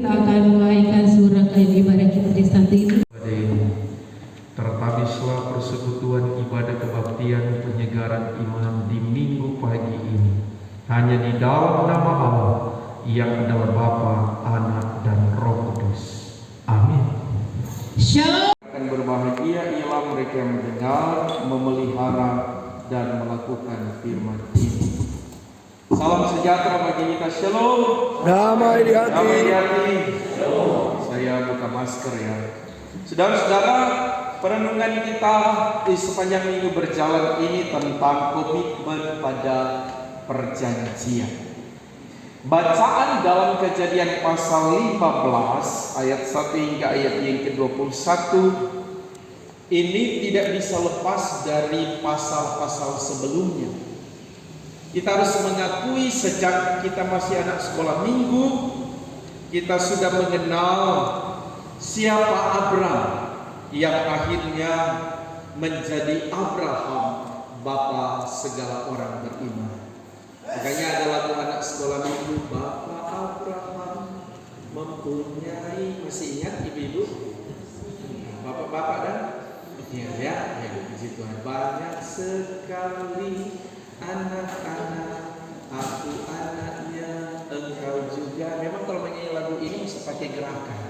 akan menaikkan surah ibadah kita di saat ini. Tertabislah persekutuan ibadah kebaktian penyegaran iman di minggu pagi ini hanya di dalam nama Allah yang adalah Bapa, Anak, dan Roh Kudus. Amin. Shalom. Akan berbahagia ialah mereka yang mendengar, memelihara, dan melakukan firman ini. Salam sejahtera bagi kita. Shalom. Damai di hati. Damai di hati. Saya buka masker ya. Saudara-saudara, perenungan kita di sepanjang minggu berjalan ini tentang komitmen pada perjanjian. Bacaan dalam Kejadian pasal 15 ayat 1 hingga ayat yang ke-21 ini tidak bisa lepas dari pasal-pasal sebelumnya. Kita harus mengakui sejak kita masih anak sekolah minggu, kita sudah mengenal siapa Abraham yang akhirnya menjadi Abraham, bapa segala orang beriman. Makanya ada lagu anak sekolah minggu, Bapak Abraham mempunyai, masih ingat ibu-ibu? Bapak-bapak dan? Ya, puji Tuhan. Banyak sekali anak-anak, aku anaknya, engkau juga. Memang kalau menyanyi lagu ini mesti pakai gerakan.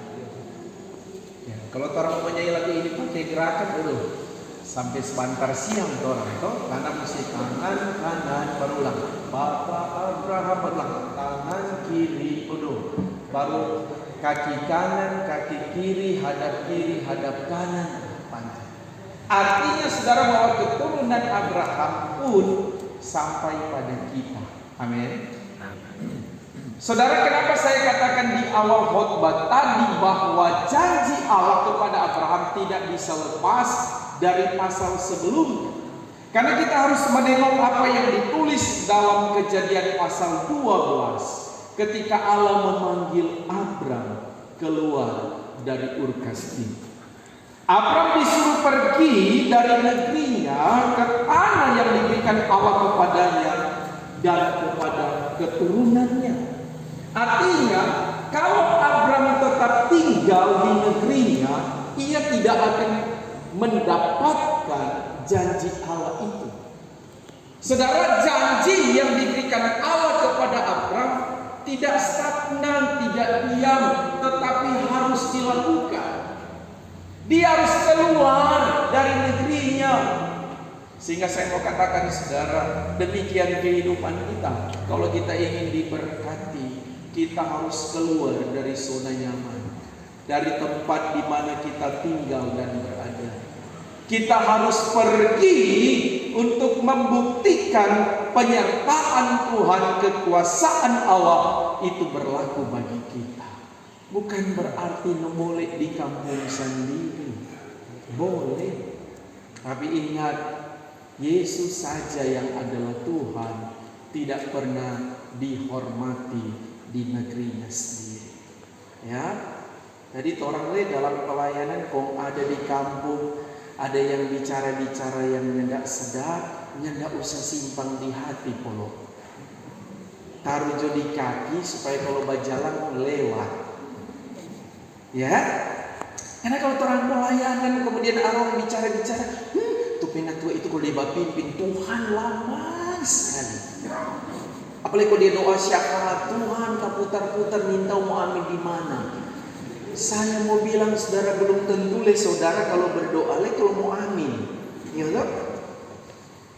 Ya, kalau orang mau menyanyi lagu ini pakai gerakan, sampai sebentar siang orang toh, karena mesti tangan kanan berulang. Bapak Abraham berulang tangan kiri, baru kaki kanan, kaki kiri, hadap kanan, panjang. Artinya saudara bahwa keturunan Abraham pun sampai pada kita. Amin. Saudara, kenapa saya katakan di awal khotbah tadi bahwa janji Allah kepada Abraham tidak bisa lepas dari pasal sebelumnya? Karena kita harus menengok apa yang ditulis dalam Kejadian pasal 12 ketika Allah memanggil Abraham keluar dari Ur Kasdim. Abraham disuruh pergi dari negerinya ke tanah yang diberikan Allah kepadanya dan kepada keturunannya. Artinya, kalau Abraham tetap tinggal di negerinya, ia tidak akan mendapatkan janji Allah itu. Saudara, janji yang diberikan Allah kepada Abraham tidak stagnan, tidak diam, tetapi harus dilakukan. Dia harus keluar dari negerinya. Sehingga saya mau katakan saudara, demikian kehidupan kita. Kalau kita ingin diberkati, kita harus keluar dari zona nyaman, dari tempat di mana kita tinggal dan berada. Kita harus pergi untuk membuktikan penyertaan Tuhan, kekuasaan Allah itu berlaku bagi kita. Bukan berarti boleh di kampung sendiri, boleh. Tapi ingat, Yesus saja yang adalah Tuhan tidak pernah dihormati di negerinya sendiri. Ya, jadi orang lain dalam pelayanan kok ada di kampung, ada yang bicara-bicara yang nyendak sedap, nyendak usah simpang di hati polo. Taruh jo di kaki supaya kalau berjalan lewat. Ya, karena kalau orang pelayanan kemudian orang bicara-bicara, tuh penatua itu kalau dia pimpin Tuhan lama sekali. Apalagi kalau dia doa syafaat, Tuhan kaputar-putar minta mau amin di mana. Saya mau bilang saudara, belum tentu saudara kalau berdoa kalau mau amin. Ya loh.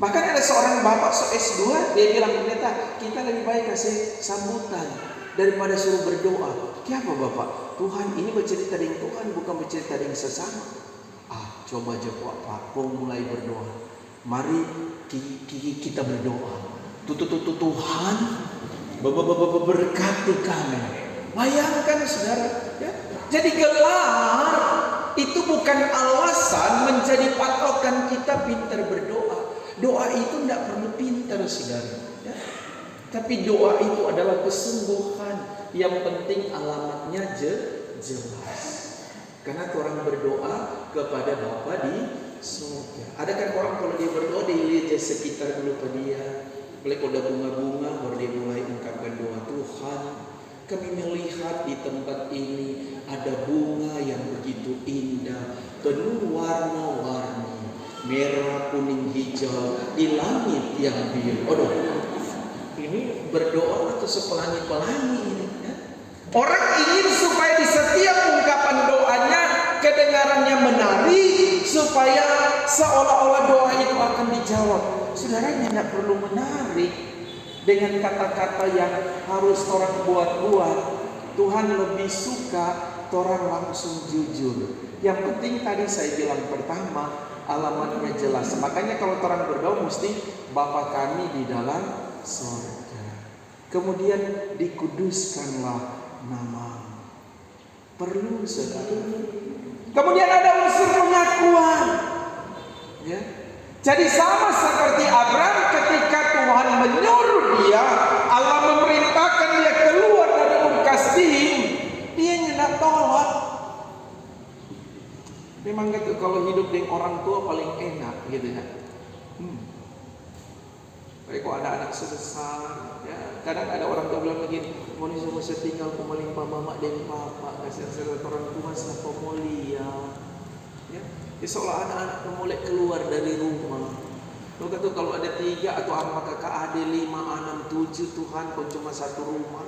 Bahkan ada seorang bapak S2, dia bilang, pendeta, kita lebih baik kasih sambutan daripada suruh berdoa. Kenapa bapak? Tuhan ini bercerita dengan Tuhan, bukan bercerita dengan sesama. Coba jawab Pak, mulai berdoa. Mari kita berdoa. Tuhan berkati kami. Bayangkan saudara, ya? Jadi gelar itu bukan alasan menjadi patokan kita pintar berdoa. Doa itu tidak perlu pintar saudara, ya? Tapi doa itu adalah kesungguhan. Yang penting alamatnya jelas. Karena orang berdoa kepada Bapa di surga. Ada kan orang kalau dia berdoa dia lihat sekitar dulu ke dia. Mulai kalau ada bunga-bunga baru dia mulai ungkapkan doa. Tuhan kami melihat di tempat ini ada bunga yang begitu indah, penuh warna-warni, merah, kuning, hijau, di langit yang biru. Aduh, ini berdoa atau sepelangi-pelangi ini ya? Orang ingin supaya di setiap ungkapan doanya kedengarannya menari, supaya seolah-olah doa itu akan dijawab. Saudaranya tidak perlu menari dengan kata-kata yang harus orang buat-buat. Tuhan lebih suka orang langsung jujur. Yang penting tadi saya bilang pertama, alamatnya jelas. Makanya kalau orang berdoa mesti Bapa kami di dalam surga. Kemudian dikuduskanlah nama. Perlu saudara. Kemudian ada unsur pengakuan. Ya. Jadi sama seperti Abraham ketika Tuhan menyuruh dia, Allah memerintahkan dia keluar dari Ur Kasdim, dia tidak tolak. Memang gitu, kalau hidup dengan orang tua paling enak gitu ya. Tapi kok ada anak sebesar, ya kadang ada orang tua bilang begini, mau ni semua setinggal pemelimpa mama dan papa, kasih orang tua siapa mulia, ya. Seolah anak-anak mulai keluar dari rumah. Lo kata kalau ada 3 atau 4 kakak adik, 5, 6, 7, Tuhan kau cuma 1 rumah.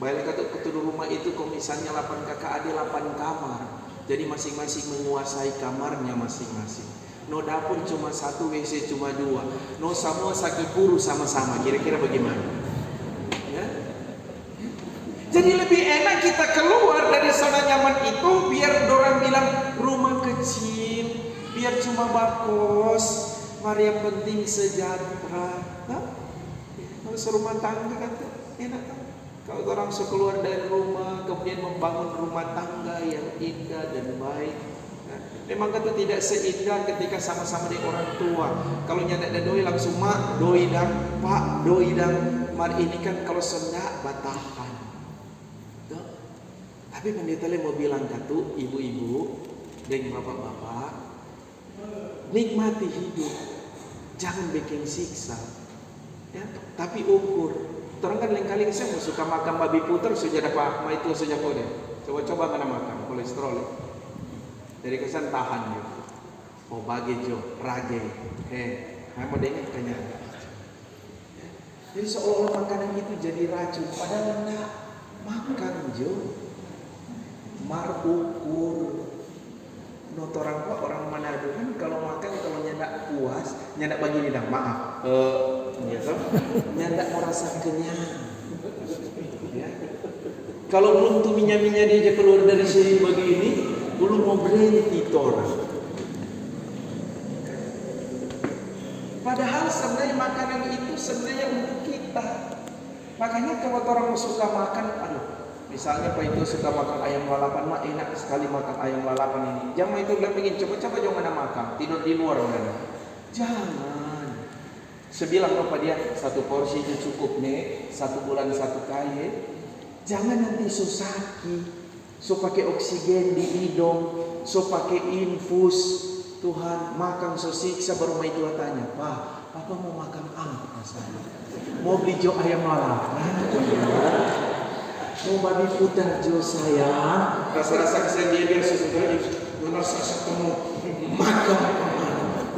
Baik kata ketua rumah itu kalau misalnya 8 kakak adik 8 kamar. Jadi masing-masing menguasai kamarnya masing-masing. No dapur cuma 1, WC cuma 2. No semua sakit puru sama-sama. Kira-kira bagaimana? Ya? Jadi lebih enak kita keluar dari zona nyaman itu, biar orang bilang rumah kecil, biar cuma bakos, mari yang penting sejahtera. Kalau serumah tangga kan enak kan? Kalau orang keluar dari rumah, kemudian membangun rumah tangga yang indah dan baik. Memang kata tidak seindah ketika sama-sama dengan orang tua. Kalau nyata ada doi langsung mak, doi dan pak, doi dan mari ini kan kalau sendak batahan. Tapi pendeta mau bilang katu ibu-ibu dan bapak-bapak, nikmati hidup, jangan bikin siksa, ya. Tapi ukur. Orang kan lain kali saya mau suka makan babi puter sudah dapat, itu sudah kode. Coba-coba mana makan kolesterol. Dari kesan tahan yo. Oh bagi jo, rage, mau dengar kayaknya. Jadi seolah-olah makanan itu jadi racun, padahal enggak. Makan jo. Mar ukur. Notorang orang Manado kan kalau makan kalau nyandak puas, nyandak bagi lidah maaf. Gitu. Nyandak merasa kenyang. Ya. Kalau belum tuh minyak-minyak dia keluar dari sini begini, belum mau berhenti orang. Padahal sebenarnya makanan itu sebenarnya untuk kita. Makanya kalau orang suka makan, misalnya Pak itu suka makan ayam lalapan, mak enak sekali makan ayam lalapan ini. Jangan itu bilang begini, coba-coba jangan makan, tidur di luar kan. Jangan. Sebilang apa dia, 1 porsi itu cukup nih, 1 bulan 1 kali. Jangan nanti susaki, so pakai oksigen di hidung, so pakai infus. Tuhan makan so siksa baru mai Tuhan tanya, Pak, Papa mau makan apa saya? Mau beli jo ayam lalapan? Mau babi putar jo sayang? Rasa-rasa kesedihan dia sesudah rasa kamu makan.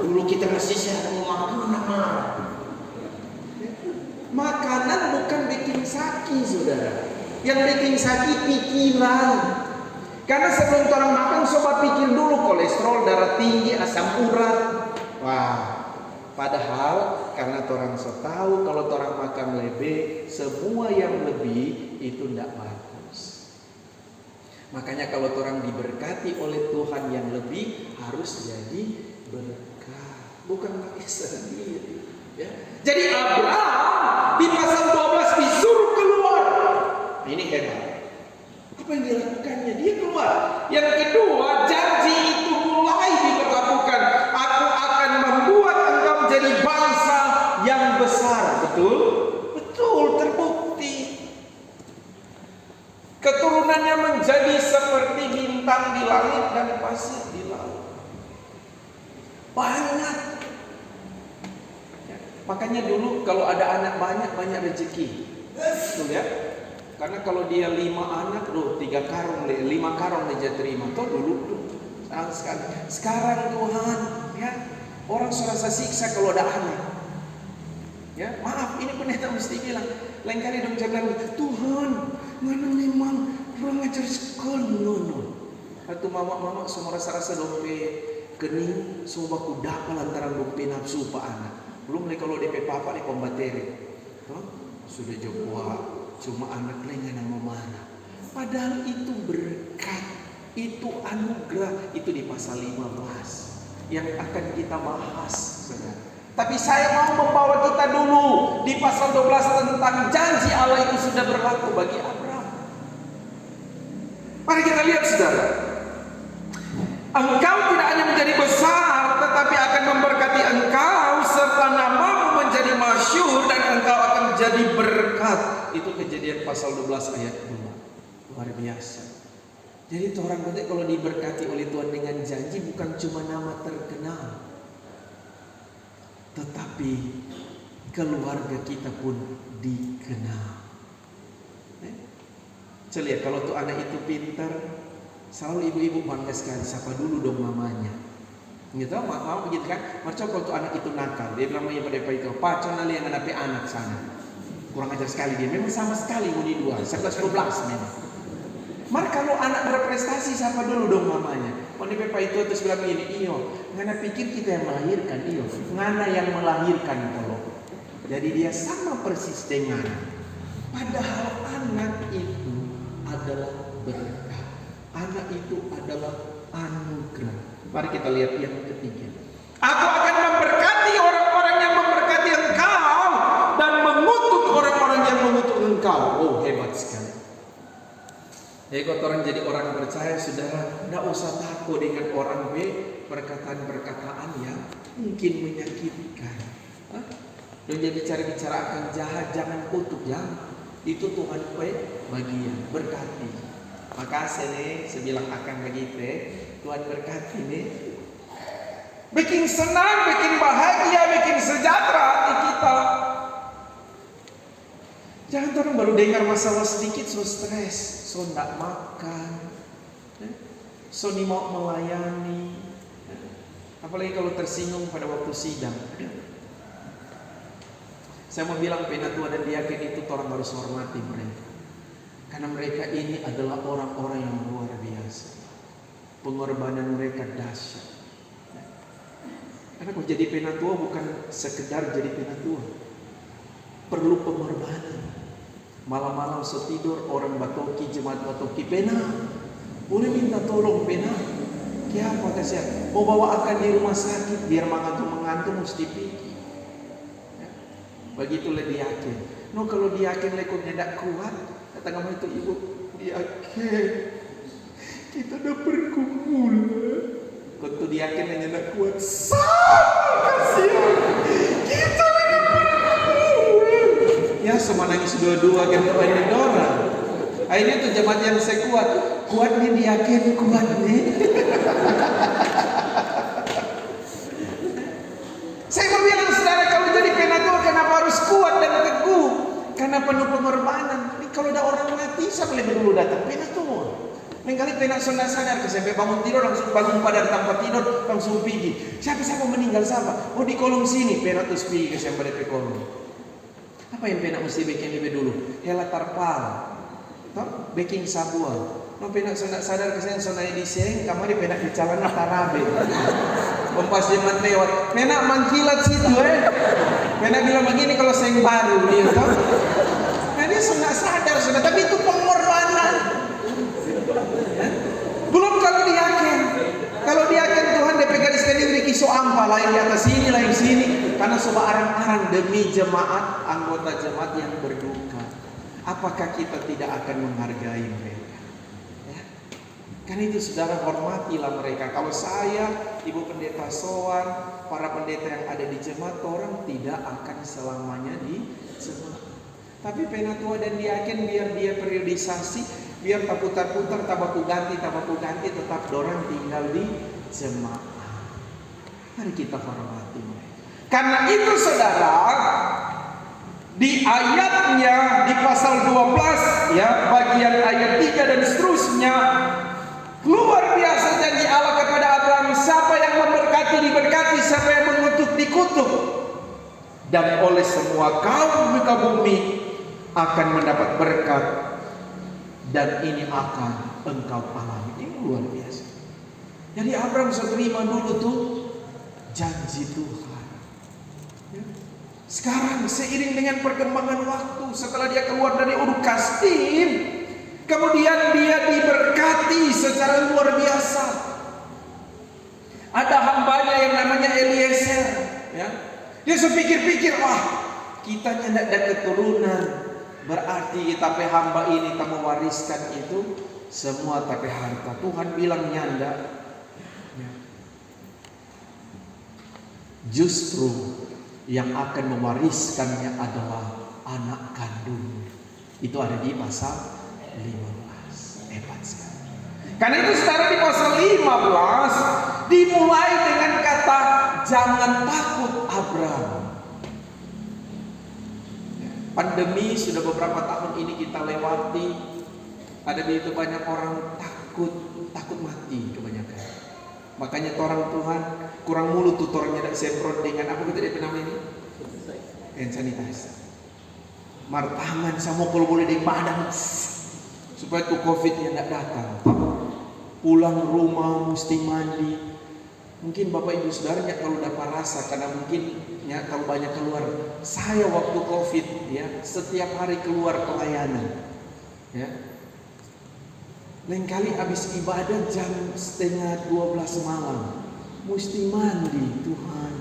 Dulu kita masih sehat mau makan apa? Makanan bukan bikin sakit, saudara. Yang bikin sakit pikiran. Karena sebelum orang makan, coba pikir dulu kolesterol, darah tinggi, asam urat. Wah, padahal karena orang tahu kalau orang makan lebih, semua yang lebih itu tidak bagus. Makanya kalau orang diberkati oleh Tuhan yang lebih, harus jadi berkah, bukan pakai sendiri. Ya. Jadi Abraham di pasal 12 disuruh keluar. Ini hebat. Apa yang dilakukannya? Dia keluar. Yang kedua, janji itu mulai diberlakukan. Aku akan membuat engkau menjadi bangsa yang besar. Betul? Betul, terbukti. Keturunannya menjadi seperti bintang di langit dan pasir di laut. Banyak. Makanya dulu kalau ada anak banyak rezeki. Betul ya? Karena kalau dia 5 anak, 3 karung, 5 karung aja terima. Toh dulu tuh, sayang sekali. Sekarang Tuhan, ya orang serasa siksa kalau ada anak. Ya, maaf, ini pendeta mesti bilang. Lain kali dong saya bilang, Tuhan, mana memang kurang ajar sekali, nono. Atau mama semua rasa-rasa dompe kening, semua baku dapa lantaran dompe nafsu pak anak. Belum lagi kalau DP papa di pembateri. Sudah jauh, cuma anak lain yang mau marah. Padahal itu berkat, itu anugerah, itu di pasal 15 yang akan kita bahas, saudara. Tapi saya mau membawa kita dulu di pasal 12 tentang janji Allah itu sudah berlaku bagi Abraham. Mari kita lihat, saudara. Engkau tidak hanya menjadi besar, tetapi akan memberkati engkau, serta namamu menjadi masyhur, dan engkau akan menjadi berkat. Itu Kejadian pasal 12 ayat 2. Luar biasa. Jadi orang penting kalau diberkati oleh Tuhan dengan janji, bukan cuma nama terkenal, tetapi keluarga kita pun dikenal. Coba lihat, kalau tuh anak itu pintar, selalu ibu-ibu bangga sekali, sapa dulu dong mamanya. Gitu, mau begitu kan? Macam kalau tuh anak itu nakal, dia bilang pada itu, Pak, jangan lihat anak sana. Kurang ajar sekali dia, memang sama sekali mau di 11-12 memang. Maka kalau anak berprestasi, sapa dulu dong mamanya. Kalau Bapak itu terus bilang gini, iyo, ngana pikir kita yang melahirkan, iyo, ngana yang melahirkan kalau. Jadi dia sama persis dengan. Padahal anak itu adalah berkah. Anak itu adalah anugerah. Mari kita lihat yang ketiga. Aku akan memberkati orang-orang yang memberkati engkau, dan mengutuk orang-orang yang mengutuk engkau. Oh, hebat sekali. Jadi kalau orang jadi orang percaya, saudara, tidak usah takut dengan orang perkataan-perkataan yang mungkin menyakitkan. Dan jadi bicara akan jahat, jangan kutuk, jangan. Itu Tuhan bagian, berkati. Makasih nih, saya bilang akan begitu, Tuhan berkati nih. Bikin senang, bikin bahagia, bikin sejahtera hati kita. Jangan orang baru dengar masalah sedikit so stres, so tidak makan, so ni mau melayani, apalagi kalau tersinggung pada waktu sidang. Saya mau bilang penatua dan diaken itu orang harus hormati mereka, karena mereka ini adalah orang-orang yang luar biasa. Pengorbanan mereka dahsyat. Karena kalau jadi penatua bukan sekedar jadi penatua, perlu pengorbanan. Malam-malam setidur orang batoki, jemaat batoki, pena boleh minta tolong pena. Kenapa kasih? Mau bawa akan di rumah sakit biar mengantuk mesti pergi. Ya. Begitulah diaken. No, kalau diaken lekuk tidak kuat, kata kamu itu ibu diaken. Kita udah pergumulan. Kalau diaken hanya tidak kuat, kasihan. Kita ya semua nangis dua-dua kan kepada orang. Akhirnya tuh jemaat yang saya kuat nih diaken kuat nih. Saya mau bilang saudara, kalau jadi penatua kenapa harus kuat dan teguh? Karena penuh pengorbanan. Kalau ada orang mati, siapa lebih dulu datang? Penatua. Mengkali penak sadar sampai bangun tidur langsung bangun pada tempat tidur langsung pergi. Siapa meninggal siapa? Oh di kolong sini penak terus pergi ke sampai di kolong. Apa yang penak mesti bikin lebih dulu? Hela tarpal, baking sabua. No penak sadar kesan sonai di seng, kamari penak di calon tarabe. Kompas jemaat lewat, penak mangkilat situ Penak bilang begini kalau seng baru dia toh. Nah dia sadar sudah, tapi itu pengorbanan. Belum kalau diaken. Kalau diaken Tuhan DP gariskan diri kisah ampa lain di atas sini lain sini. Karena sobat arang-arang demi jemaat, anggota jemaat yang berduka. Apakah kita tidak akan menghargai mereka? Ya. Karena itu saudara, hormatilah mereka. Kalau saya, ibu pendeta soan, para pendeta yang ada di jemaat, orang tidak akan selamanya di jemaat. Tapi penatua dan diaken biar dia periodisasi, biar tak putar-putar, tak baku ganti, tetap orang tinggal di jemaat. Mari kita hormati mereka. Karena itu saudara, Di ayatnya di pasal 12 ya, bagian ayat 3 dan seterusnya, luar biasa janji Allah kepada Abraham, siapa yang memberkati diberkati, siapa yang mengutuk dikutuk. Dan oleh semua kaum muka bumi akan mendapat berkat, dan ini akan engkau alami. Ini luar biasa. Jadi Abraham sudah terima dulu tuh janji Tuhan. Sekarang seiring dengan perkembangan waktu, setelah dia keluar dari Ur Kasdim, kemudian dia diberkati secara luar biasa. Ada hambanya yang namanya Eliezer, ya. Dia sepikir-pikir, wah, kita tidak ada keturunan, berarti kita hamba ini tak mewariskan itu semua tapi harta. Tuhan bilang nyanda, ya. Justru yang akan mewariskannya adalah anak kandung. Itu ada di pasal 15. Hebat sekali. Karena itu saudara, di pasal 15 dimulai dengan kata jangan takut Abraham. Pandemi sudah beberapa tahun ini kita lewati. Ada begitu banyak orang takut mati kebanyakan. Makanya orang Tuhan kurang mulut tutornya dan semprot dengan apa kita dia namanya ini? Hand sanitizer. Martangan sama kalau boleh di badan supaya tuh COVID-nya nggak datang. Pulang rumah mesti mandi. Mungkin Bapak Ibu Saudaranya kalau dapat rasa karena mungkin ya kalau banyak keluar. Saya waktu COVID ya setiap hari keluar pelayanan. Ya. Lain kali habis ibadah jam 11:30 malam, mesti mandi Tuhan.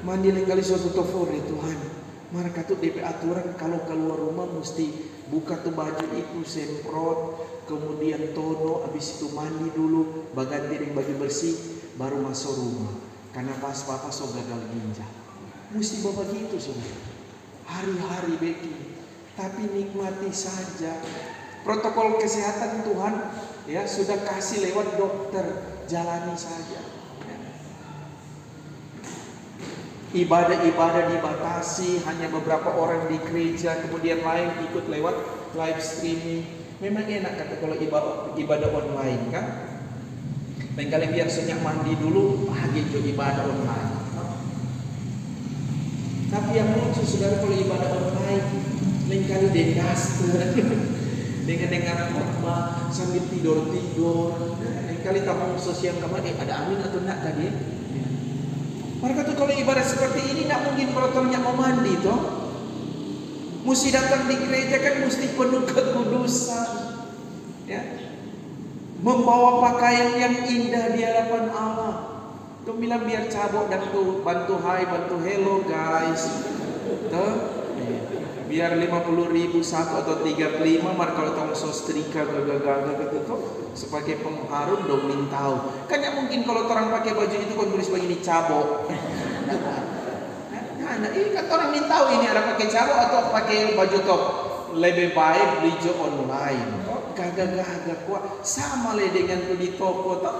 Mandi lain kali suatu tofore Tuhan. Mereka tuh DP aturan kalau keluar rumah mesti buka tuh baju itu semprot, kemudian tono, habis itu mandi dulu, baganti dengan baju bersih, baru masuk rumah. Karena pas papa so gagal ginjal, mesti bapak gitu saudara. Hari-hari begini, tapi nikmati saja. Protokol kesehatan Tuhan ya sudah kasih lewat dokter, jalani saja. Ibadah-ibadah dibatasi, hanya beberapa orang di gereja, kemudian lain ikut lewat live streaming. Memang enak kata kalau ibadah online kan. Lain kali biar senyak mandi dulu, pagi itu ibadah online. Tapi yang lucu saudara kalau ibadah online, lain kali dengaster. Dengan dengar khotbah sambil tidur. Kali tamu sosial kemarin ada amin atau enggak tadi? Mereka tuh kalau ibadah seperti ini enggak mungkin protokolnya mau mandi toh. Mesti datang di gereja kan mesti penuh kekudusan. Ya. Membawa pakaian yang indah di hadapan Allah. Tuh bilang biar cabok dan tuh bantu hai, bantu hello guys. Tuh biar 50.000 satu atau 35, mar kalau tahu sostrika gagal gitu sebagai pengharum dong tahu. Kan ya mungkin kalau orang pakai baju itu kan tulis begini cabok. Nah, ini kan orang tahu ini ada pakai cabok atau pakai baju top. Lebih baik beli online. Gagah kuat sama le dengan tuh di toko toh.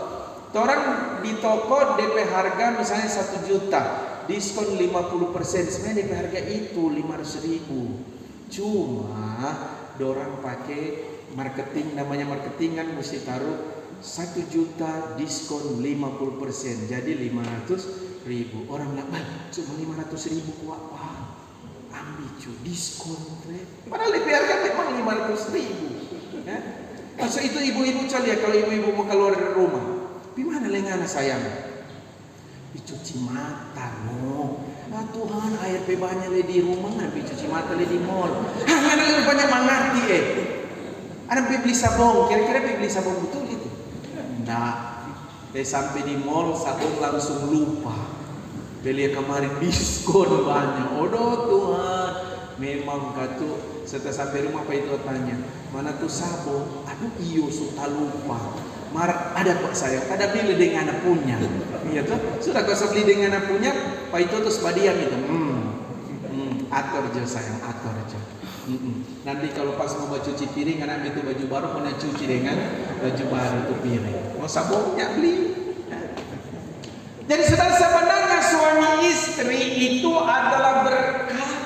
Orang di toko DP harga misalnya 1 juta. Diskon 50%, sebenarnya DP harga itu 500.000. Cuma dorang pakai marketing, namanya marketing kan mesti taruh 1 juta diskon 50%, jadi 500.000. Orang bilang, cuma 500.000 kuat, wah, ambil cu diskon. Padahal DP harga memang 500.000. Ya? Masa itu ibu-ibu cari ya, kalau ibu-ibu mau keluar dari rumah, gimana lengana sayang? Dicuci mata no. Ah Tuhan, air banyak le di rumah, nggak dicuci mata le di mall. Mana lebih banyak mengerti Ada beli sabun, kira-kira beli sabun betul itu? Nah, sampai di mall sabun langsung lupa. Beli kemarin diskon banyak. Odoh Tuhan, memang katu. Setelah sampai rumah Pak itu tanya, mana tuh sabun? Aduh iyo suka lupa. Mar ada kok saya, ada beli dengan anak punya. Iya tuh, sudah kau beli dengan anak punya, Pak itu terus badiam itu. Atur aja sayang, atur aja. Nanti kalau pas mau cuci piring, anak itu baju baru, mau cuci dengan baju baru itu piring. Mau sabunnya beli. Jadi saudara, sebenarnya suami istri itu adalah berkat.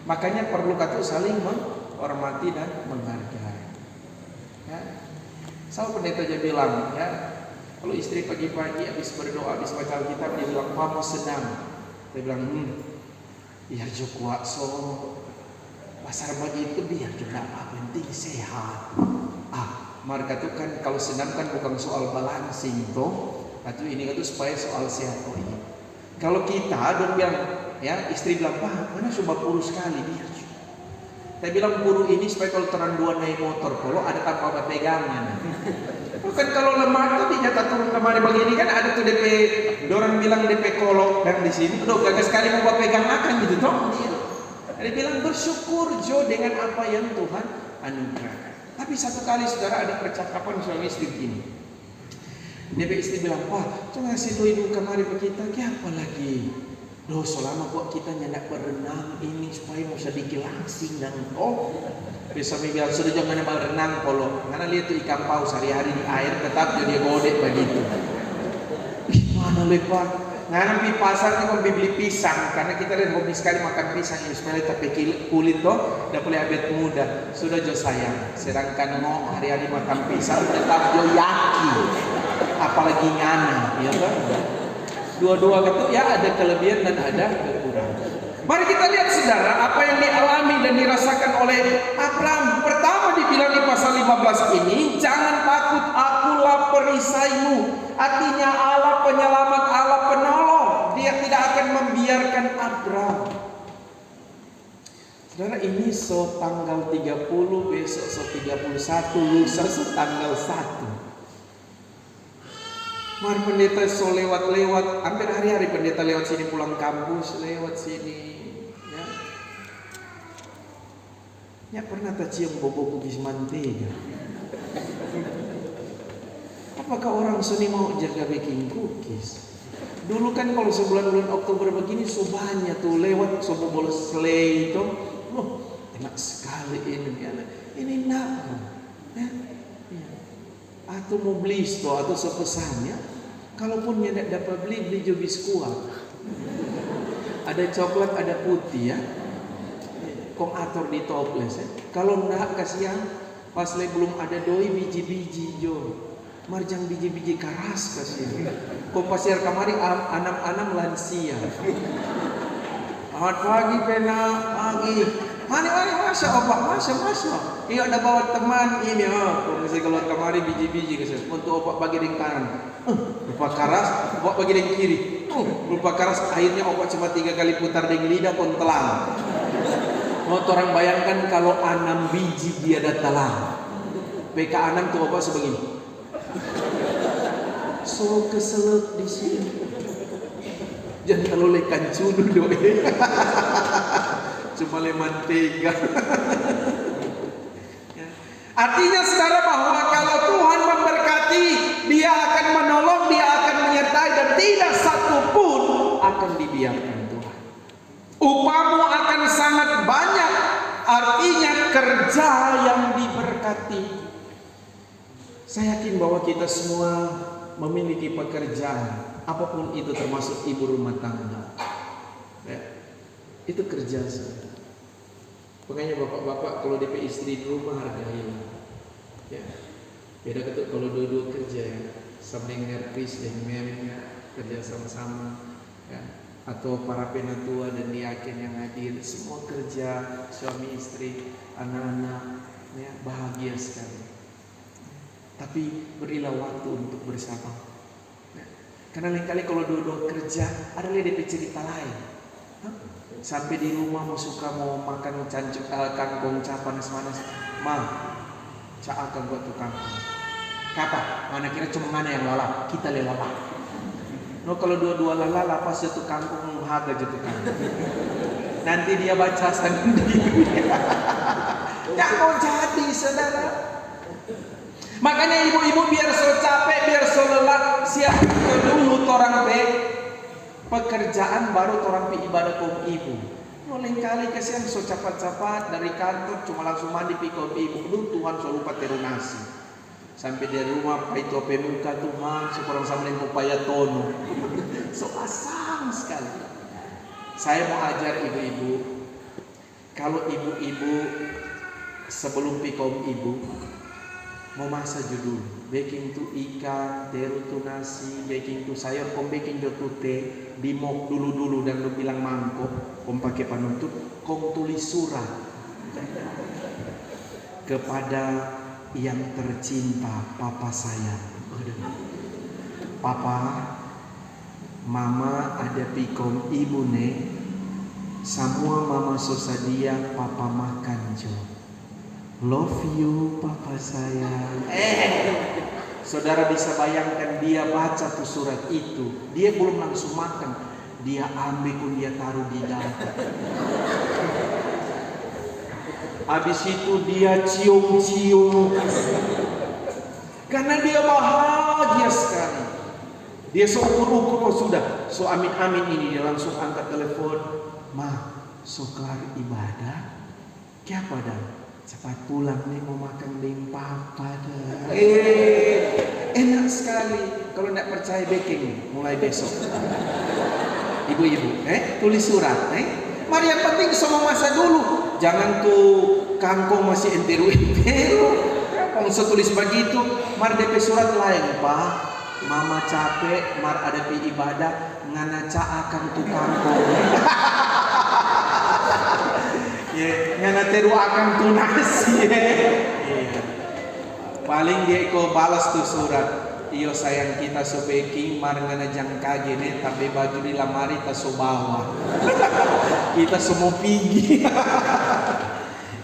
Makanya perlu kata saling menghormati dan menghargai. Ya. Sama pendeta aja bilang, ya, kalau istri pagi-pagi habis berdoa, habis baca Alkitab, dia bilang, "Pak mau senam." Dia bilang, biar jo kuat so. Pasar pagi itu biar jo apa penting sehat. Mereka tuh kan kalau senam kan bukan soal balancing toh. Atau ini itu supaya soal sehat toh ini. Kalau kita dong bilang, ya istri bilang, "Pak, mana coba kurus sekali biar." Saya bilang buru ini supaya kalau terang dua naik motor, kalau ada tanpa pegangan. Bukan kalau lemah tuh dijata turun kemari begini kan ada tuh DP, orang bilang DP kolok dan di sini, udah gagal sekali mau pegang akan gitu toh. Dia bilang bersyukur Jo dengan apa yang Tuhan anugerahkan. Tapi satu kali saudara ada percakapan suami istri begini. DP istri bilang, "Pak, jangan ngasih doi kemari kita, kayak apa lagi? Loh, selama kok kita nyendak berenang ini supaya mau sedikit langsing dan bisa bilang sudah jangan berenang kalau karena lihat tuh ikan paus sehari-hari di air tetap jadi godek begitu. Mana lepas? Nah, di pasar itu beli pisang karena kita lihat hobi sekali makan pisang ini supaya tapi kulit toh udah boleh abet muda sudah jo sayang. Sedangkan mau hari-hari makan pisang tetap jo yakin apalagi ngana, ya kan? Dua-dua itu ya ada kelebihan dan ada kekurangan. Mari kita lihat saudara apa yang dialami dan dirasakan oleh Abraham. Pertama dibilang di pasal 15 ini, jangan takut, akulah perisaimu. Artinya Allah penyelamat, Allah penolong. Dia tidak akan membiarkan Abraham. Saudara, ini so tanggal 30, besok so 31, lusa so tanggal 1. Mari pendeta so lewat-lewat, hampir hari-hari pendeta lewat sini pulang kampus, lewat sini. Ya, ya pernah tak cium bobo kukis mantega? Apakah orang sini mau jaga baking cookies? Dulu kan kalau sebulan-bulan Oktober begini so banyak tuh lewat so bolos sleigh itu. Enak sekali ini ya. Ini enak. Ya. Atau mau beli store atau sepesannya, kalaupun tidak dapat beli jo biskuit. Ada coklat, ada putih ya. Kong atur di toples ya. Kalau enggak kasihan pas belum ada doi biji-biji jo. Marjang biji-biji karas kasihan. Kong pasir kamari anam-anam lansia. Selamat pagi pena pagi. Mana masa opak masa. Iya ada bawa teman ini kalau misalnya keluar kamari biji-biji kesel. Untuk opak bagi di kanan. Lupa karas, opak bagi di kiri. Lupa karas akhirnya opak cuma 3 kali putar di lidah pun telan. Mau orang bayangkan kalau 6 biji dia ada telan. PK 6 tuh opak sebegini. So keselak di sini. Jangan terlalu lekan cunu doi. Cuma mantega. Artinya saudara bahwa kalau Tuhan memberkati, Dia akan menolong, Dia akan menyertai dan tidak satu pun akan dibiarkan Tuhan. Upamu akan sangat banyak, artinya kerja yang diberkati. Saya yakin bahwa kita semua memiliki pekerjaan, apapun itu termasuk ibu rumah tangga. Ya, itu kerja saudara. Makanya bapak-bapak kalau DP istri di rumah hargailah. Ya. Beda ketuk kalau dua-dua kerja ya. Sambil ngerpis dan memnya kerja sama-sama ya. Atau para penatua dan diaken yang hadir, semua kerja suami istri, anak-anak ya, bahagia sekali. Tapi berilah waktu untuk bersama. Ya. Karena lain kali kalau dua-dua kerja ada DP cerita lain. Sampai di rumah mau makan kangkung panas-panas, cak akan buat tuh kangkung. Kata, mana kira cuma mana yang lalap, kita lalap. No kalau dua-dua lalap pasti tuh kangkung harga jatuh kangkung. Nanti dia baca sendiri. Ya mau jadi saudara. Makanya ibu-ibu biar so capek, biar so lelah, siapkan dulu orang pekerjaan baru orang ibadah kaum ibu. Lain kali kasihan so cepat-cepat dari kantor cuma langsung mandi pi kaum ibu. Tuhan so lupa terunasi. Sampai dari rumah pai tope muka Tuhan seorang sambil upaya tono. So asam sekali. Saya mau ajar ibu-ibu. Kalau ibu-ibu sebelum pikom ibu mau masak judul baking tu ikan, teru tu nasi, baking tu sayur, kom baking jo tu teh, dimok dulu dan lu bilang mangkok, kom pakai panutup, kom tulis surat kepada yang tercinta papa saya. Papa, mama ada pikom ibu ne, semua mama sosadia papa makan jo. Love you papa sayang. Saudara bisa bayangkan dia baca tuh surat itu, dia belum langsung makan, dia ambil pun dia taruh di dada. Habis itu dia cium-cium karena dia bahagia sekali. Dia seukur-ukur, oh sudah, so amin-amin ini, dia langsung angkat telepon. Ma, so kelar ibadah, kenapa dah? Cepat pulang nih, mau makan dengan papa dah. Enak sekali. Kalau tidak percaya baking mulai besok. Ibu-ibu, tulis surat, mari yang penting semua masa dulu. Jangan tuh kangkung masih enteru. Kalau tulis begitu, mari DP surat lain, Pak. Mama capek, mar ada pi ibadah, ngana akan tuh kangkung. Ngana teru akan tunas. Paling dia ko balas tuh surat. Iyo sayang kita so baking mar ngana jang kage ne tapi baju di lamari ta so bawa. Kita semua pigi.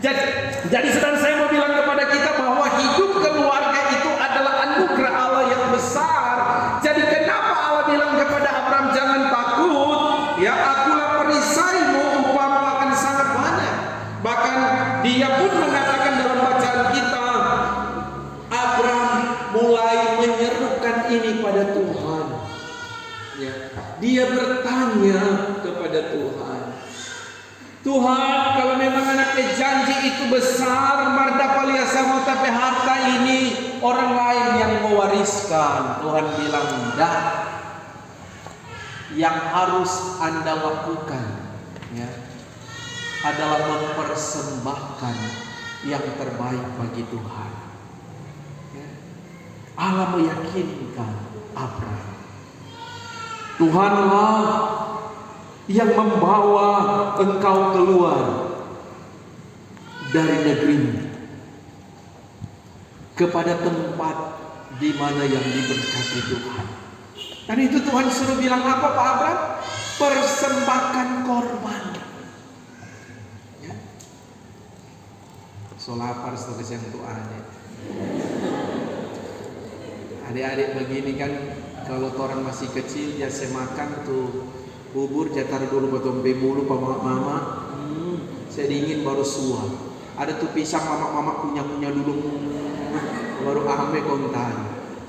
Jadi saudara, saya mau bilang kepada kita bahwa hidup keluarga itu adalah anugerah Allah yang besar. Jadi kenapa Allah bilang kepada Abraham jangan takut, ya akulah perisaimu, upamu akan sangat banyak. Bahkan dia pun mengatakan dalam bacaan kita, Abraham mulai menyerukan ini pada Tuhan. Ya, dia bertanya kepada Tuhan, Tuhan, kalau memang anaknya janji itu besar, marda palia sama tapi harta ini orang lain yang mewariskan. Tuhan bilang, dah, yang harus Anda lakukan, ya, adalah mempersembahkan yang terbaik bagi Tuhan. Ya. Allah meyakinkan Abraham, Tuhanlah yang membawa engkau keluar dari negerimu kepada tempat di mana yang diberkati Tuhan. Dan itu Tuhan suruh bilang apa Pak Abraham? Persembahkan korban. Ya. So lapar setelah yang Tuhannya. Adik-adik begini kan, kalau orang masih kecil ya saya makan tuh bubur jatar dulu batombe mulu mama, saya dingin baru suap. Ada tuh pisang mama punya dulu baru ambe kontan.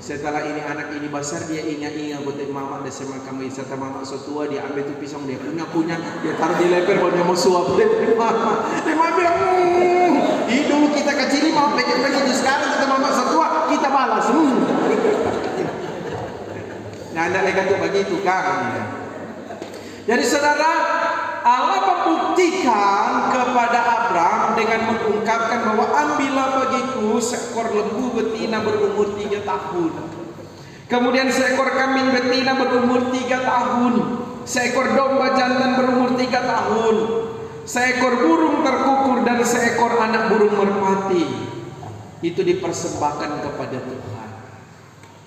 Setelah ini anak ini besar dia ingat buat mama ada sama kami. Setelah mama setua dia ambil tuh pisang dia punya dia taruh di leper baru dia mau suap mama. Mama bilang dulu kita kecil mau pengen sekarang kita mama setua kita balas. Nah anda lihat tuh begitu kan. Jadi saudara, Allah membuktikan kepada Abraham dengan mengungkapkan bahwa ambillah bagiku seekor lembu betina berumur 3 tahun. Kemudian seekor kambing betina berumur 3 tahun. Seekor domba jantan berumur 3 tahun. Seekor burung terkukur dan seekor anak burung merpati. Itu dipersembahkan kepada Tuhan.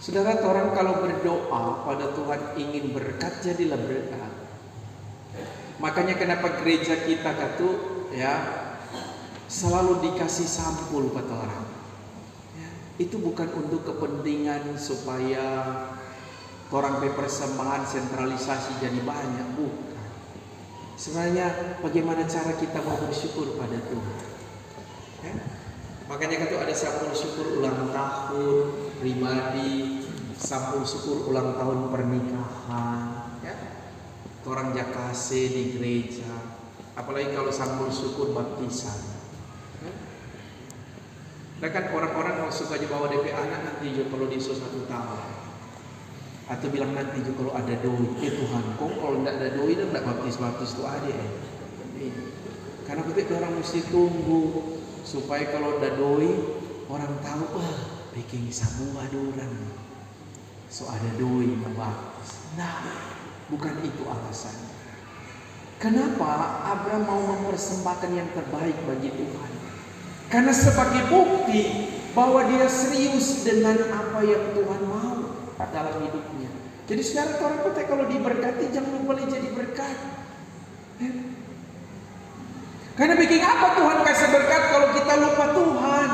Saudara, orang kalau berdoa pada Tuhan ingin berkat, jadilah berkat. Makanya kenapa gereja kita katu ya selalu dikasih sampul kata orang. Ya, itu bukan untuk kepentingan supaya orang persembahan sentralisasi jadi banyak, bukan. Sebenarnya bagaimana cara kita mau bersyukur pada Tuhan. Ya? Makanya katu ada sampul syukur ulang tahun pribadi, sampul syukur ulang tahun pernikahan. Orang jakase di gereja, apalagi kalau sampul syukur baptisan. Nah kan orang-orang kalau suka bawa DP anak nanti juga kalau diso 1 tahun, atau bilang nanti juga kalau ada doi, Tuhan, kok kalau tidak ada doi dan tidak baptis tuh ada Karena begitu orang mesti tunggu supaya kalau udah doi orang tahu, bikin sabua dorang. So ada doi membaptis. Nah, bukan itu alasannya. Kenapa Abraham mau mempersembahkan yang terbaik bagi Tuhan? Karena sebagai bukti bahwa dia serius dengan apa yang Tuhan mau dalam hidupnya. Jadi saudara, orang kita kalau diberkati jangan boleh jadi berkat. Karena bikin apa Tuhan kasih berkat kalau kita lupa Tuhan?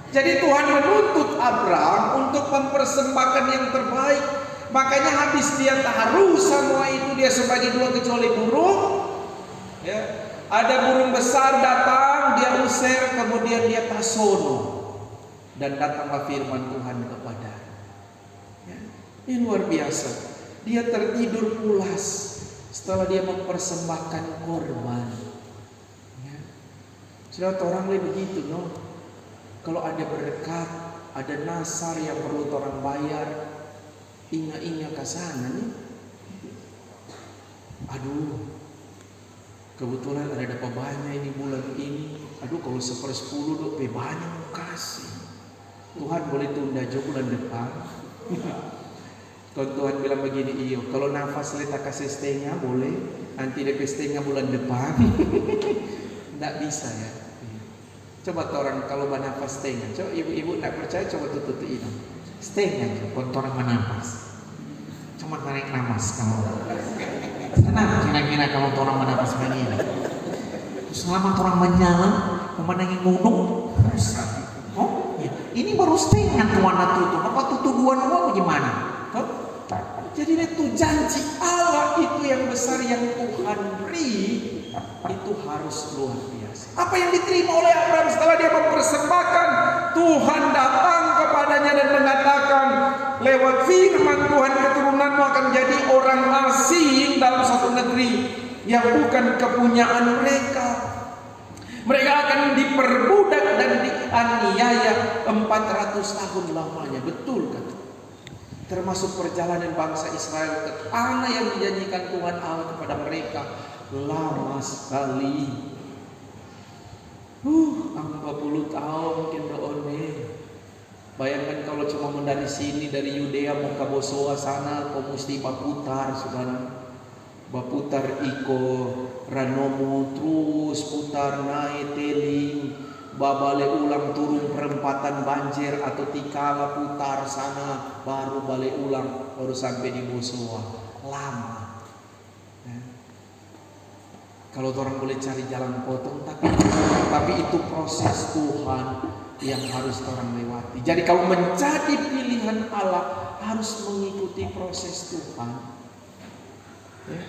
Jadi Tuhan menuntut Abraham untuk mempersembahkan yang terbaik. Makanya habis dia taruh semua itu dia sebagai dua kecuali burung. Ya, ada burung besar datang, dia usir, kemudian dia tasono. Dan datanglah firman Tuhan kepada. Ya, ini luar biasa. Dia tertidur pulas setelah dia mempersembahkan korban. Ya. Sudah orang lain begitu, no? Kalau ada berkat, ada nasar yang perlu orang bayar, ingat-ingat ke sana nih. Aduh, kebetulan ada dapat banyak ini bulan ini. Aduh, kalau 1/10 dok, banyak mau kasih. Tuhan boleh tunda aja bulan depan. Kalau Tuhan bilang begini, iyo, kalau nafas letak kasih setengah boleh, nanti DP setengah bulan depan. Tidak bisa ya. Coba orang kalau bernafas setengah, coba ibu-ibu tidak percaya, coba tutup hidung. Setengah aja, orang menafas. Cuma narik namas kamu. Senang kira-kira kalau orang menafas begini. Selama orang menyalam, memenangi gunung. Oh, ya. Ini baru setengah Tuhan tutup. Apa tutupan uang gimana? Jadi itu janji Allah itu yang besar yang Tuhan beri itu harus luar biasa. Apa yang diterima oleh Abraham setelah dia mempersembahkan, Tuhan datang kepadanya dan mengatakan lewat firman Tuhan, keturunanmu akan jadi orang asing dalam satu negeri yang bukan kepunyaan mereka. Mereka akan diperbudak dan dianiaya 400 tahun lamanya. Betul kan? Termasuk perjalanan bangsa Israel ke tanah yang dijanjikan Tuhan Allah kepada mereka. Lama sekali. 40 tahun mungkin doone. Bayangkan kalau cuma dari sini, dari Yudea mau ke Bosoa sana, kau mesti baputar, saudara. Baputar iko Ranomo, terus putar naik teling, babale ulang turun perempatan banjir atau Tikala, putar sana, baru balik ulang, baru sampai di Bosoa. Lama. Kalau orang boleh cari jalan potong, tapi itu proses Tuhan yang harus orang lewati. Jadi kalau menjadi pilihan Allah harus mengikuti proses Tuhan. Ya.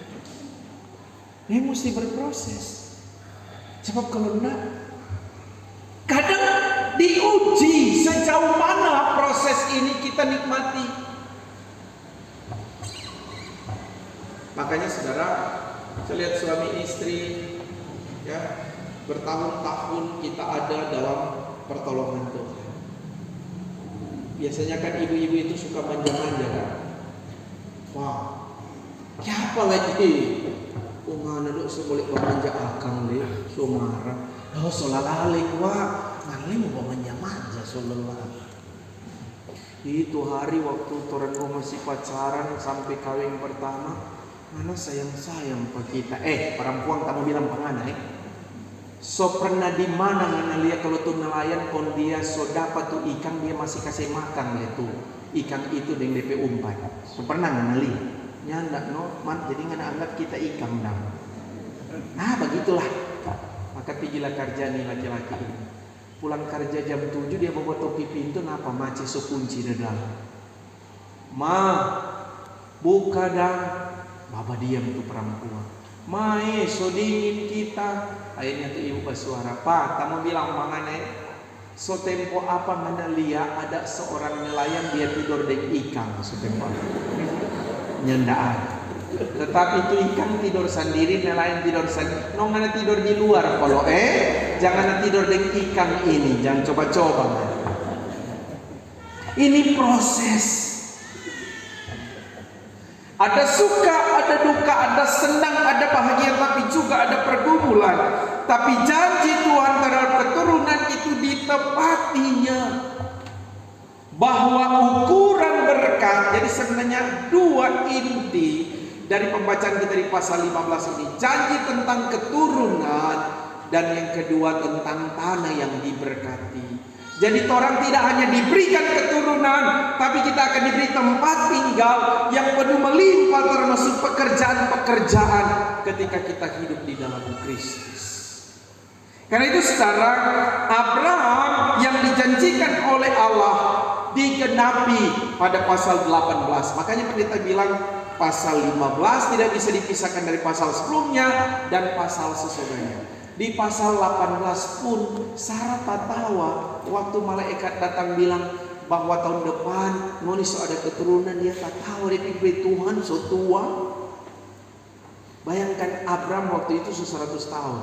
Ini mesti berproses. Sebab kalau enggak, kadang diuji sejauh mana proses ini kita nikmati. Makanya saudara, saya lihat suami istri ya, bertahun-tahun kita ada dalam pertolongan Tuhan. Biasanya kan ibu-ibu itu suka manja-manja kan. Wah, ya apa lagi? Mana dok seboleh manja akang le, so marah. Oh solalale wah, ngalih mau manja-manja solalala. Itu hari waktu orang masih pacaran sampai kawin pertama, mana sayang-sayang pak kita. Perempuan kamu bilang pengana So pernah di mana ngana lihat kalau tuh nelayan kon dia so dapat tuh ikan dia masih kasih makan le tuh ikan itu dengan DP umpan. So pernah ngana lihat? Nyandak no, jadi ngana anggap kita ikan dang. Nah begitulah. Maka pigilah kerja nih laki-laki ini. Pulang kerja jam 7 dia bawa topi pintu, napa maci so kunci di dalam. Ma, buka dang. Baba diam tuh perempuan. Mae, so dingin kita. Akhirnya tuh ibu bersuara, Pak, kamu bilang mangane. So tempo apa mana lihat ada seorang nelayan dia tidur dengan ikan. So tempo nyandaan. Tetapi itu ikan tidur sendiri, nelayan tidur sendiri. No mana tidur di luar kalau jangan tidur dengan ikan ini, jangan coba-coba. Ini proses. Ada suka, ada duka, ada senang, ada bahagia, tapi juga ada pergumulan. Tapi janji Tuhan terhadap keturunan itu ditepatinya. Bahwa ukuran berkat, jadi sebenarnya dua inti dari pembacaan kita di pasal 15 ini. Janji tentang keturunan dan yang kedua tentang tanah yang diberkati. Jadi orang tidak hanya diberikan keturunan, tapi kita akan diberi tempat tinggal yang penuh melimpah, termasuk pekerjaan-pekerjaan ketika kita hidup di dalam Kristus. Karena itu saudara, Abraham yang dijanjikan oleh Allah digenapi pada pasal 18. Makanya pendeta bilang pasal 15 tidak bisa dipisahkan dari pasal sebelumnya dan pasal sesudahnya. Di pasal 18 pun Sarah tertawa waktu malaikat datang bilang bahwa tahun depan Monis ada keturunan, dia tertawa, dia pikir Tuhan so tua. Bayangkan Abraham waktu itu 100 tahun.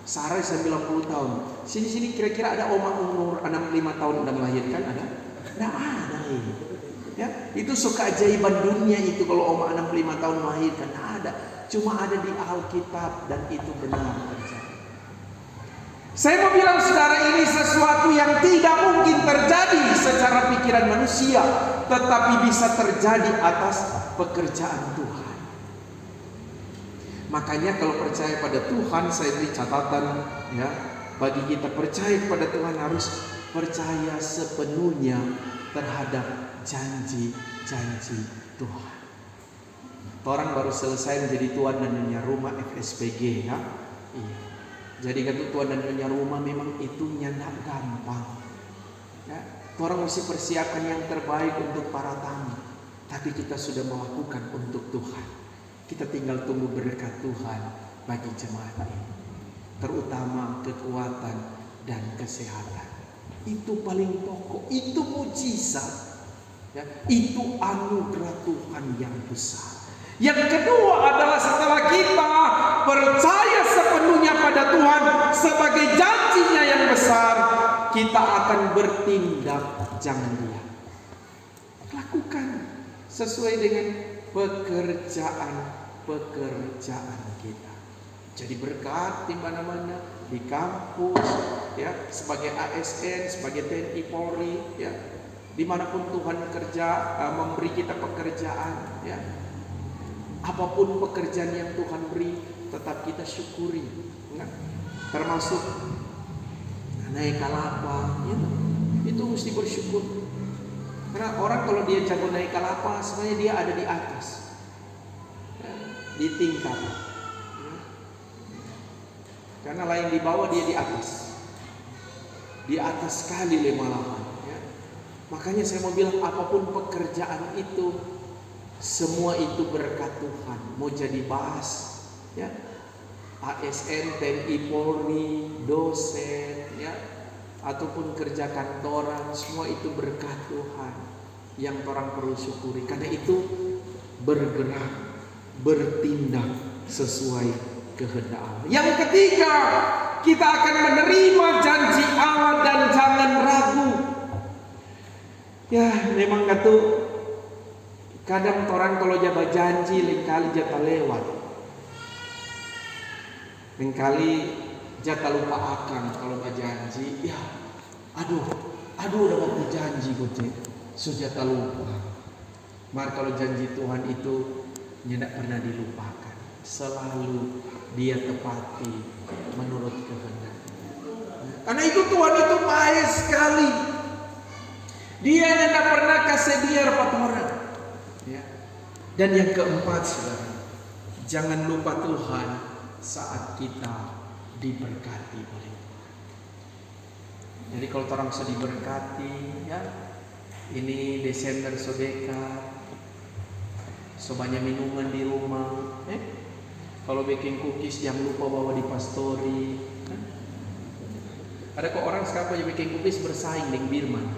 Sarah 90 tahun. Sini-sini kira-kira ada oma umur 65 tahun udah melahirkan, ada? Nggak ada ini. Ya, itu suka keajaiban dunia itu kalau oma 65 tahun melahirkan, nggak ada. Cuma ada di Alkitab dan itu benar terjadi. Saya mau bilang saudara, ini sesuatu yang tidak mungkin terjadi secara pikiran manusia, tetapi bisa terjadi atas pekerjaan Tuhan. Makanya kalau percaya pada Tuhan, saya beri catatan ya, bagi kita percaya kepada Tuhan harus percaya sepenuhnya terhadap janji-janji Tuhan. Orang baru selesai menjadi tuan dan nyonya rumah FSPG ya. Iya. Jadi kata tuan dan nyonya rumah memang itu nyandak gampang. Ya, orang mesti persiapkan yang terbaik untuk para tamu. Tapi kita sudah melakukan untuk Tuhan. Kita tinggal tunggu berkat Tuhan bagi jemaat ini. Terutama kekuatan dan kesehatan. Itu paling pokok, itu mujizat. Ya, itu anugerah Tuhan yang besar. Yang kedua adalah setelah kita percaya sepenuhnya pada Tuhan sebagai janjinya yang besar, kita akan bertindak, jangan diam. Lakukan sesuai dengan pekerjaan kita. Jadi berkat di mana-mana, di kampus, ya, sebagai ASN, sebagai TNI Polri, ya, dimanapun Tuhan memberi kita pekerjaan, ya, apapun pekerjaan yang Tuhan beri, tetap kita syukuri, ya. Termasuk naik kalapa, ya, itu mesti bersyukur. Karena orang kalau dia jago naik kalapa, sebenarnya dia ada di atas, ya, di tingkat. Karena lain di bawah, dia di atas sekali malahan. Ya. Makanya saya mau bilang apapun pekerjaan itu, semua itu berkat Tuhan. Mau jadi bahas, ya, ASN, TNI Polri, dosen, ya, ataupun kerja kantoran, semua itu berkat Tuhan yang orang perlu syukuri. Karena itu bergerak, bertindak sesuai kehendak Allah. Yang ketiga, kita akan menerima janji Allah dan jangan ragu. Ya, memang kadang orang kalau jaga janji lengkali jatah lewat. Lengkali jatah lupa akan kalau berjanji. Ya, aduh udah waktu janji gue sejata lupa. Maka kalau janji Tuhan itu tidak pernah dilupakan. Selalu dia tepati menurut kehendak. Karena itu Tuhan itu baik sekali. Dia tidak pernah kasih biar orang. Ya. Dan yang keempat, saudara, jangan lupa Tuhan saat kita diberkati oleh Tuhan. Jadi kalau orang sudah diberkati, ya, ini Desember sedekah, banyak minuman di rumah. Kalau bikin cookies jangan lupa bawa di pastori. Ada kok orang sekarang yang bikin cookies bersaing dengan Birman.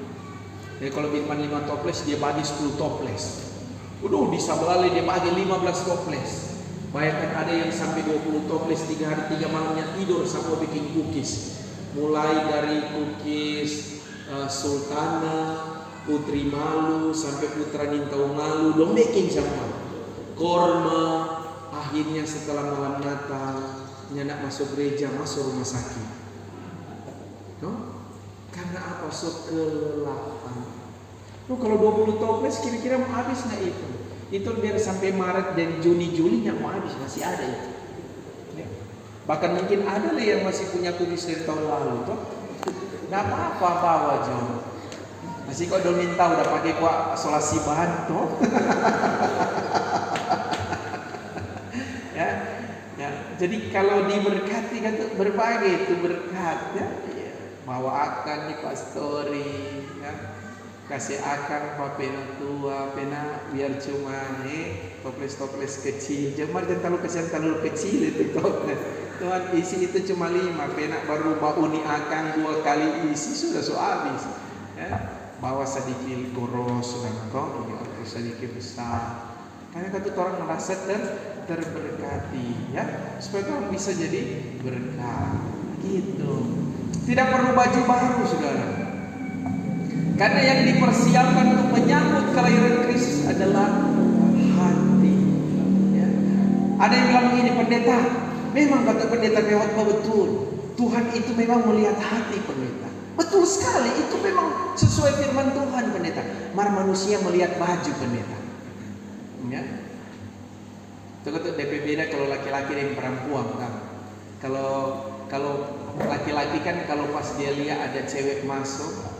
Jadi kalau Birman 5 toples, dia bagi 10 toples. Di sebelah dia bagi 15 toples. Bayangkan ada yang sampai 20 toples 3 hari 3 malamnya tidur sama bikin cookies. Mulai dari cookies Sultana, Putri Malu, sampai Putra Nintau Malu, dong bikin sama. Korma. Akhirnya setelah malam Natal nyenak masuk gereja, masuk rumah sakit. No? Karena apa? So kelelahan. Kalau 20 toples kira-kira mau habis nggak itu? Itu biar sampai Maret dan Juni Juli nggak mau habis, masih ada itu. Ya. Bahkan mungkin ada lah yang masih punya kumis dari tahun lalu, toh. Nggak apa-apa bawa jauh. Masih kok udah minta udah pakai kuah isolasi bahan toh. Ya, jadi kalau diberkati kan tuh berbagai itu berkat ya. Bawa akan di pastori ya. Kasih akan papena tua pena biar cuma toples kecil. Jangan terlalu kasihan terlalu kecil itu toples. Tuhan isi itu cuma 5 pena baru bauni akan 2 kali isi sudah habis. Ya. Bawa sedikit goros sudah kok, ya, sedikit besar. Karena kata orang merasa terberkati ya, supaya orang bisa jadi berkat. Gitu. Tidak perlu baju baru, saudara. Karena yang dipersiapkan untuk menyambut kelahiran Kristus adalah hati. Ya. Ada yang bilang begini, pendeta, memang kata pendeta Mewat betul. Tuhan itu memang melihat hati pendeta. Betul sekali, itu memang sesuai firman Tuhan pendeta. Manusia melihat baju pendeta. Ya. Itu beda kalau laki-laki dan perempuan kan. Kalau laki-laki kan kalau pas dia lihat ada cewek masuk,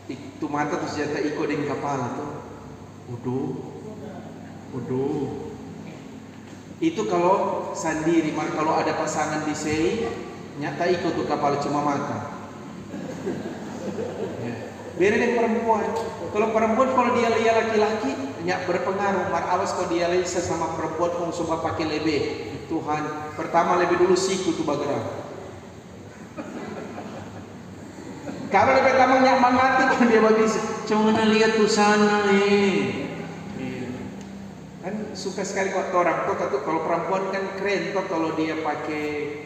itu mata terus jatah ikut dengan kepala tuh. Uduh. Itu kalau sendiri, kalau ada pasangan di sini, nyata ikut tuh kepala cuma mata. Ya. Beda dengan perempuan. Kalau perempuan kalau dia lihat laki-laki, nyak berpengaruh. Awas kalau dia lihat sama perempuan, coba pakai lebih. Tuhan, pertama lebih dulu siku tuh bergerak. Kalau lebih pertama nyak mangati kalau dia bagi, cuma lihat tuh sana kan suka sekali kok orang tuh kalau perempuan kan keren tuh kalau dia pakai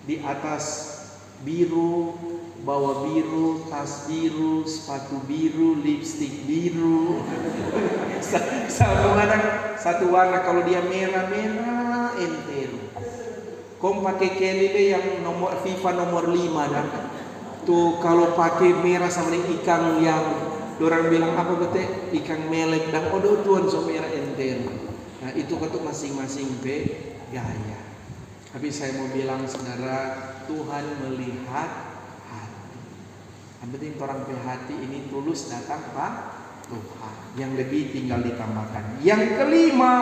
di atas biru, bawah biru, tas biru, sepatu biru, lipstik biru. Satu warna kalau dia merah entero. Kau pakai Kelly deh yang nomor FIFA nomor 5 dah. Tuh kalau pakai merah sama ikan yang orang bilang apa betul ikan melek dan tuan so merah entero. Nah itu ketuk masing-masing gaya. Tapi saya mau bilang saudara, Tuhan melihat hati. Yang penting orang hati ini tulus datang Pak Tuhan. Yang lebih tinggal ditambahkan. Yang kelima,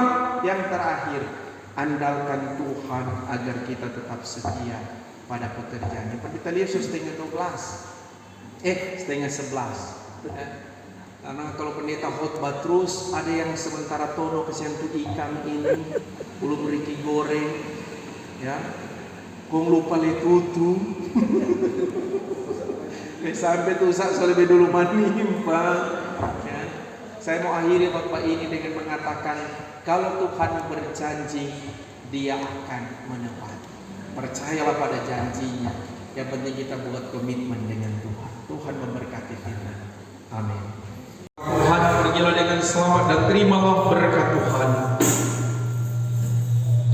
yang terakhir, andalkan Tuhan agar kita tetap setia pada pekerjaan. Kita lihat setengah 11. Karena kalau pendeta khotbah terus, ada yang sementara tono kesian tuh ikan ini, belum riki goreng, ya, kong lupa letutu. Sampai tuh saya lebih dulu menimpa. Ya. Saya mau akhiri khotbah ini dengan mengatakan, kalau Tuhan berjanji, Dia akan menepati. Percayalah pada janjinya. Yang penting kita buat komitmen dengan Tuhan. Tuhan memberkati kita. Amin. Tuhan, pergilah dengan selamat dan terimalah berkat Tuhan.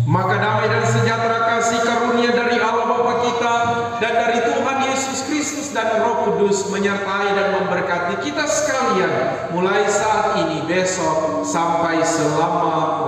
Maka damai dan sejahtera kasih karunia dari Allah Bapa kita dan dari Tuhan Yesus Kristus dan Roh Kudus menyertai dan memberkati kita sekalian mulai saat ini, besok sampai selama